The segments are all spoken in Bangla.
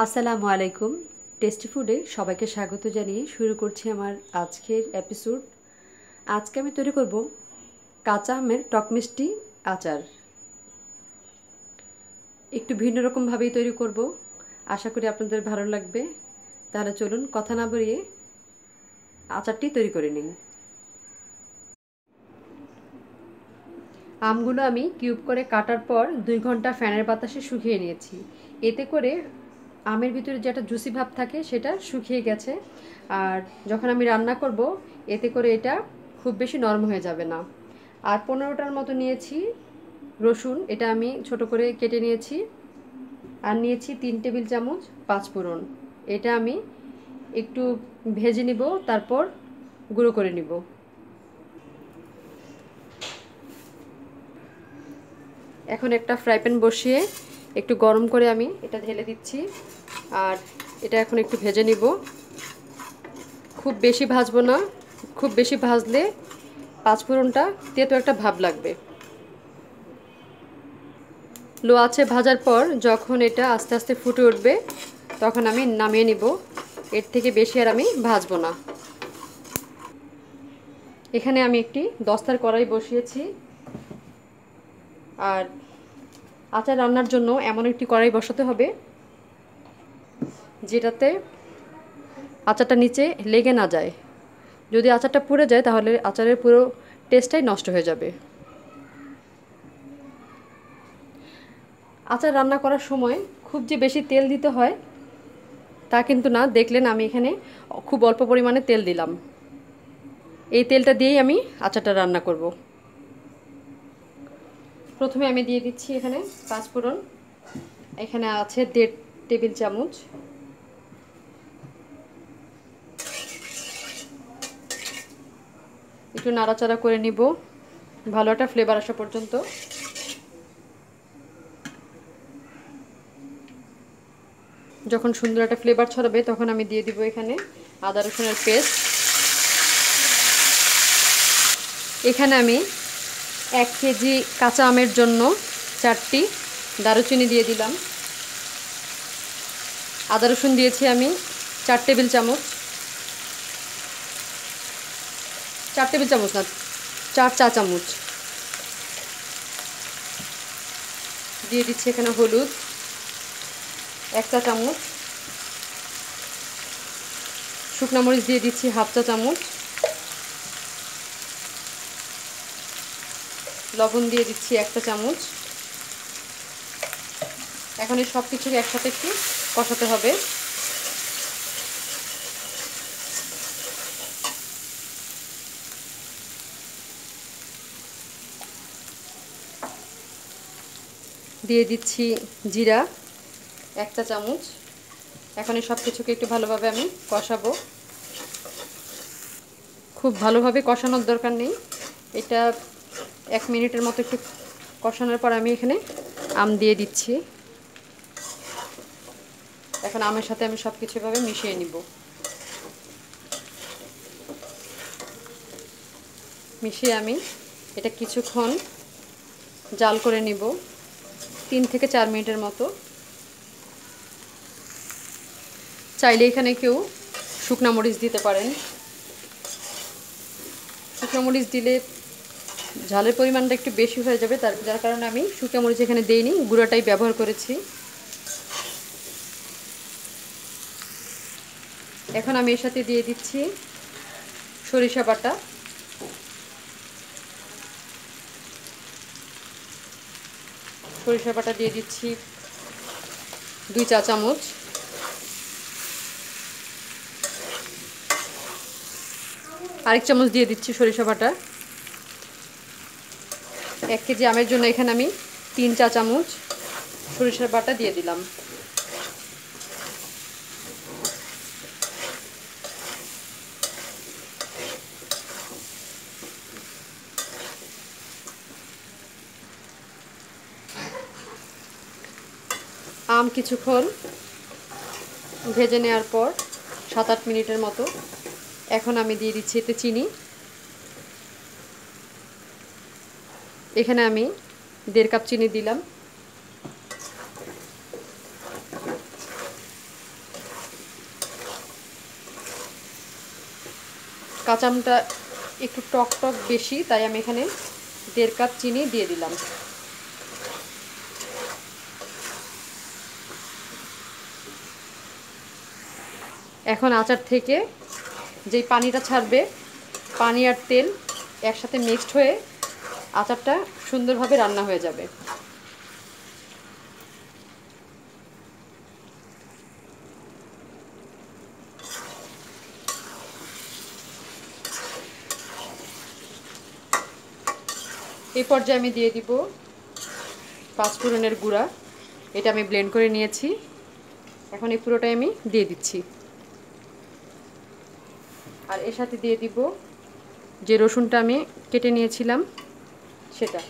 আসসালামু আলাইকুম। টেস্টি ফুডে সবাইকে স্বাগত জানিয়ে শুরু করছি আমার আজকের এপিসোড। আজকে আমি তৈরি করব কাঁচা আমের টক মিষ্টি আচার। একটু ভিন্ন রকমভাবেই তৈরি করব, আশা করি আপনাদের ভালো লাগবে। তাহলে চলুন কথা না বাড়িয়ে আচারটি তৈরি করে নিন। আমগুলো আমি কিউব করে কাটার পর 2 ঘন্টা ফ্যানের বাতাসে শুকিয়ে নিয়েছি। এতে করে আমের ভিতরে যেটা জুসি ভাব থাকে সেটা শুকিয়ে গেছে। আর যখন আমি রান্না করব এতে করে এটা খুব বেশি নরম হয়ে যাবে না। আর 15টার মতো নিয়েছি রসুন, এটা আমি ছোট করে কেটে নিয়েছি। আর নিয়েছি 3 টেবিল চামচ পাঁচফোড়ন, এটা আমি একটু ভেজে নিব, তারপর গুঁড়ো করে নিব। এখন একটা ফ্রাই প্যান বসিয়ে একটু গরম করে আমি এটা ঢেলে দিচ্ছি। আর এটা এখন একটু ভেজে নিব, খুব বেশি ভাজবো না, খুব বেশি ভাজলে পাঁচফোড়নটা তেতো একটা ভাব লাগবে। লো আছে ভাজার পর যখন এটা আস্তে আস্তে ফুটে উঠবে তখন আমি নামিয়ে নিব। এর থেকে বেশি আর আমি ভাজবো না। এখানে আমি একটি দস্তার কড়াই বসিয়েছি। আর আচার রান্নার জন্য এমন একটি কড়াই বসাতে হবে যেটাতে আচারটা নিচে লেগে না যায়। যদি আচারটা পুড়ে যায় তাহলে আচারের পুরো টেস্টটাই নষ্ট হয়ে যাবে। আচার রান্না করার সময় খুব যে বেশি তেল দিতে হয় তা কিন্তু না। দেখলেন আমি এখানে খুব অল্প পরিমাণে তেল দিলাম। এই তেলটা দিয়েই আমি আচারটা রান্না করব। প্রথমে আমি দিয়ে দিচ্ছি এখানে পাঁচফোড়ন, এখানে আছে 1.5 টেবিল চামচ। একটু নাড়াচাড়া করে নিব ভালো একটা ফ্লেভার আসা পর্যন্ত। যখন সুন্দর একটা ফ্লেভার ছড়াবে তখন আমি দিয়ে দিব এখানে আদা রসুনের পেস্ট। এখানে আমি 1 কেজি কাঁচা আমের জন্য 4টি দারুচিনি দিয়ে দিলাম। আদা রসুন দিয়েছি আমি 4 টেবিল চামচ, 4 টেবিল চামচ না, 4 চা চামচ। দিয়ে দিচ্ছি এখানে হলুদ 1 চা চামচ, শুকনো মরিচ দিয়ে দিচ্ছি 1/2 চা চামচ, লবণ দিয়ে দিচ্ছি 1 চা চামচ। এখন এই সব কিছুকে একসাথে একটু কষাতে হবে। দিয়ে দিচ্ছি জিরা 1 চা চামচ। এখন এই সব কিছুকে একটু ভালোভাবে আমি কষাবো। খুব ভালোভাবে কষানোর দরকার নেই, এটা 1 মিনিটের মতো একটু কষানোর পর আমি এখানে আম দিয়ে দিচ্ছি। এখন আমের সাথে আমি সব কিছু এভাবে মিশিয়ে নিব। মিশিয়ে আমি এটা কিছুক্ষণ জাল করে নিব, 3 থেকে 4 মিনিটের মতো। চাইলে এখানে কেউ শুকনা মরিচ দিতে পারেন। শুকনো মরিচ দিলে ঝালের পরিমাণটা একটু বেশি হয়ে যাবে, যার কারণে আমি শুকনো মরিচ এখানে দেইনি, গুঁড়োটাই ব্যবহার করেছি। এখন আমি এর সাথে দিয়ে দিচ্ছি সরিষা বাটা। সরিষা বাটা দিয়ে দিচ্ছি 2 চা চামচ। আরেক চামচ দিয়ে দিচ্ছি সরিষা বাটা। 1 কেজি আমের জন্য এখানে আমি 3 চা চামচ সরিষার বাটা দিয়ে দিলাম। আম কিছুক্ষণ ভেজে নেওয়ার পর 7-8 মিনিটের মতো এখন আমি দিয়ে দিচ্ছি এতে চিনি। এখানে আমি 1.5 কাপ চিনি দিলাম। কাঁচা আমটা একটু টক টক বেশি, তাই আমি এখানে 1.5 কাপ চিনি দিয়ে দিলাম। এখন আচার থেকে যেই পানিটা ছাড়বে, পানি আর তেল একসাথে মিক্সড হয়ে আচারটা সুন্দরভাবে রান্না হয়ে যাবে। এই পর্যায়ে আমি দিয়ে দিব 5 ফোড়নের গুঁড়া। এটা আমি ব্লেন্ড করে নিয়েছি। এখন এই পুরোটাই আমি দিয়ে দিচ্ছি। আর এর সাথে দিয়ে দিব যে রসুনটা আমি কেটে নিয়েছিলাম সেটা।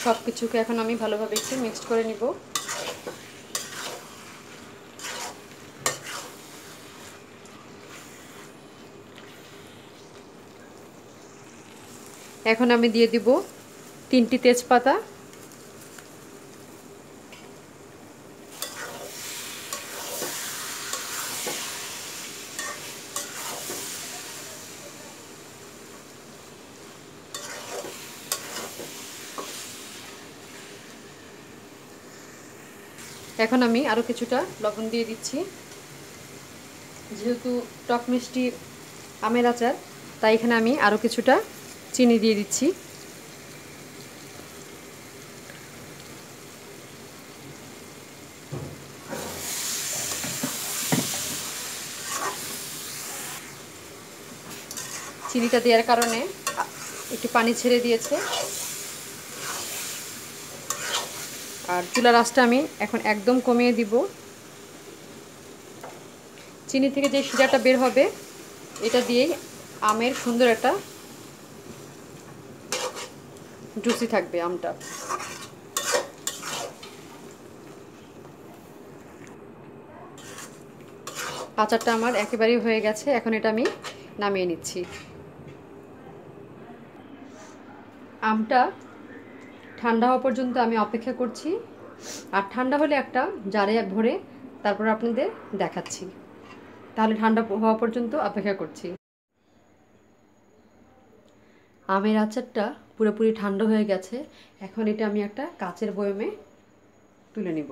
সব কিছুকে এখন আমি ভালোভাবে একটু মিক্সড করে নিব। এখন আমি দিয়ে দিব 3টি তেজপাতা, এখন আমি আরও কিছুটা লবণ দিয়ে দিচ্ছি। যেহেতু টক মিষ্টি আমের আচার, তাই এখানে আমি আরও কিছুটা চিনি দিয়ে দিচ্ছি। চিনিটা দেওয়ার কারণে একটু পানি ছেড়ে দিয়েছে। আর চুলার আঁচটা আমি এখন একদম কমিয়ে দিব। চিনি থেকে যে শিরাটা বের হবে, এটা দিয়েই আমের সুন্দর একটা জুসি থাকবে আমটা। আচারটা আমার একেবারেই হয়ে গেছে। এখন এটা আমি নামিয়ে নিচ্ছি। আমটা ঠান্ডা হওয়া পর্যন্ত আমি অপেক্ষা করছি। আর ঠান্ডা হলে একটা জারে ভরে তারপর আপনাদের দেখাচ্ছি। তাহলে ঠান্ডা হওয়া পর্যন্ত অপেক্ষা করছি। আমের আচারটা পুরোপুরি ঠান্ডা হয়ে গেছে। এখন এটা আমি একটা কাচের বয়মে তুলে নিব।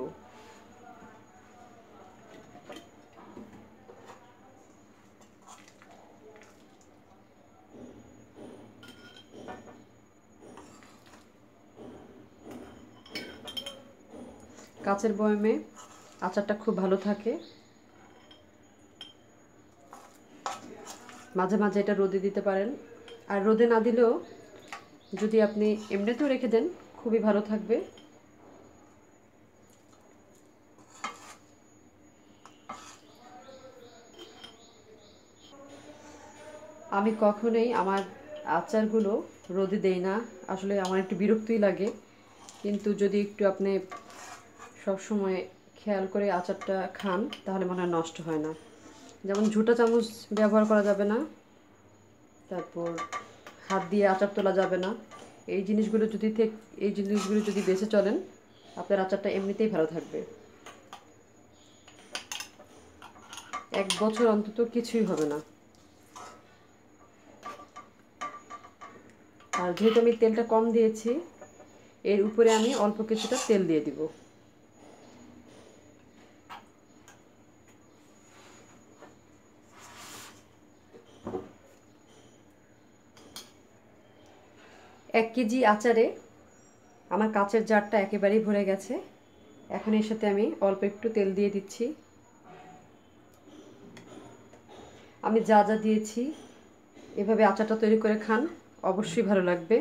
কাচের বয়মে আচারটা খুব ভালো থাকে। মাঝে মাঝে এটা রোদে দিতে পারেন, আর রোদে না দিলেও যদি আপনি এমনিতেও রেখে দেন খুবই ভালো থাকবে। আমি কখনোই আমার আচারগুলো রোদে দেই না। আসলে আমার একটু বিরক্তই লাগে, কিন্তু যদি একটু আপনি সবসময় খেয়াল করে আচারটা খান তাহলে মনে হয় নষ্ট হয় না। যেমন ঝুঁটা চামচ ব্যবহার করা যাবে না, তারপর হাত দিয়ে আচার তোলা যাবে না। এই জিনিসগুলো যদি বেঁচে চলেন, আপনার আচারটা এমনিতেই ভালো থাকবে। 1 বছর অন্তত কিছুই হবে না। আর যেহেতু আমি তেলটা কম দিয়েছি, এর উপরে আমি অল্প কিছুটা তেল দিয়ে দিব। এক কেজি আচারে আমার কাচের জারটা একেবারেই ভরে গেছে। এখন এর সাথে আমি অল্প একটু তেল দিয়ে দিচ্ছি। আমি যা যা দিয়েছি এভাবে আচারটা তৈরি করে খান, অবশ্যই ভালো লাগবে।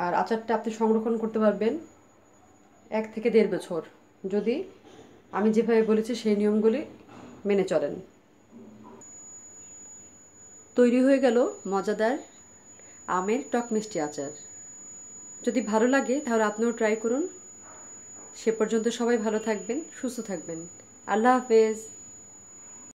আর আচারটা আপনি সংরক্ষণ করতে পারবেন 1 থেকে 1.5 বছর, যদি আমি যেভাবে বলেছি সেই নিয়মগুলি মেনে চলেন। তৈরি হয়ে গেল মজাদার আমের টক মিষ্টি আচার। যদি ভালো লাগে তাহলে আপনিও ট্রাই করুন। সে পর্যন্ত সবাই ভালো থাকবেন, সুস্থ থাকবেন। আল্লাহ হাফেজ।